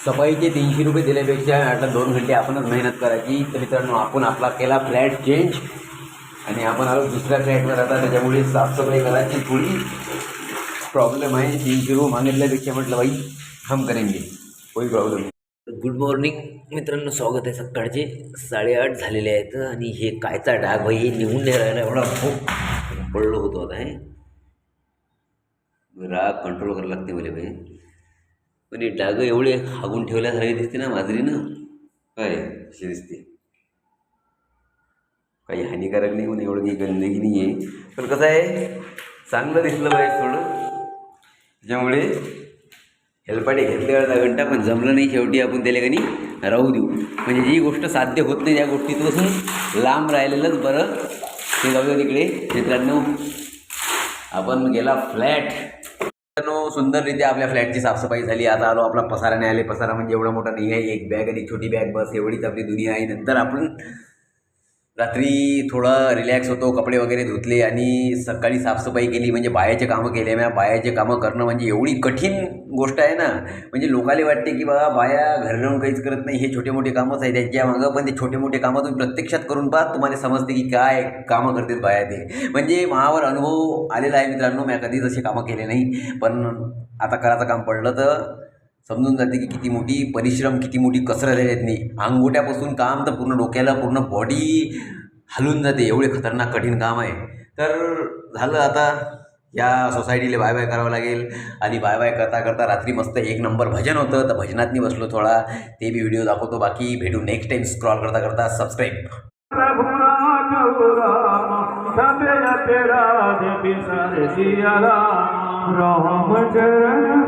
सफाईचे 300 रुपये दिल्यापेक्षा आता 2 घंटे आपणच मेहनत करायची. तर मित्रांनो, आपण आपला केला फ्लॅट चेंज आणि आपण आलो दुसऱ्या फ्लॅटवर. आता त्याच्यामुळे साफसफाई करायची थोडी प्रॉब्लेम आहे. 300 रुपये मागितल्यापेक्षा म्हटलं भाई हम करेंगे, कोई प्रॉब्लेम नाही. गुड मॉर्निंग मित्रांनो, स्वागत आहे. सकाळचे 8:30 झालेले आहेत आणि हे कायचा डाग भाई निघून नाही राहिला. एवढा भूक पडलो होतो आता. हे राग कंट्रोल करायला लागते मला भाई. पण हे डाग एवढे हागून ठेवल्यासारखे दिसते ना माजरीनं, काय असे दिसते. काही हानिकारक नाही म्हणून एवढं काही गंदगी नाही आहे. पण कसं आहे, चांगलं दिसलं पाहिजे थोडं, त्याच्यामुळे हेलपाटे घेतले अर्धा घंटा. पण जमलं नाही, शेवटी आपण त्याला कधी राहू देऊ. म्हणजे जी गोष्ट साध्य होत नाही त्या गोष्टीपासून लांब राहिलेलंच बरं. ते जाऊया तिकडे. मित्रांनो, आपण गेला फ्लॅट. सुंदररित्या आपल्या फ्लॅटची साफसफाई झाली. आता आलो आपला पसारा नाही आले. पसारा म्हणजे एवढा मोठा नाही आहे, एक बॅग आणि छोटी बॅग, बस एवढीच आपली दुनिया आहे. नंतर आपण रात्री थोडं रिलॅक्स होतो, कपडे वगैरे धुतले आणि सकाळी साफसफाई केली. म्हणजे बायाचे कामं केले. बायाचे कामं करणं म्हणजे एवढी कठीण गोष्ट आहे ना. म्हणजे लोकाला वाटते की बाबा बाया घरी राहून काहीच करत नाही, हे छोटे मोठे कामच आहे त्यांच्या मागं. पण ते छोटे मोठे कामं तुम्ही प्रत्यक्षात करून पहा, तुम्हाला समजते की काय कामं करतात बाया ते. म्हणजे माझ्यावर अनुभव आलेला आहे मित्रांनो. मी कधीच असे कामं केले नाही, पण आता करायचं काम पडलं तर समजून जाते की किती मोठी परिश्रम, किती मोठी कसरत आहे त्यांनी. अंगोट्यापासून काम तर पूर्ण डोक्याला, पूर्ण बॉडी हलून जाते. एवढे खतरनाक कठीण काम आहे. तर झालं, आता या सोसायटीला बाय बाय करावं लागेल. आणि बाय बाय करता करता रात्री मस्त 1 नंबर भजन होतं, तर भजनातनी बसलो थोडा. ते बी व्हिडिओ दाखवतो. बाकी भेटू नेक्स्ट टाइम. स्क्रॉल करता करता सबस्क्राईब. राम चरण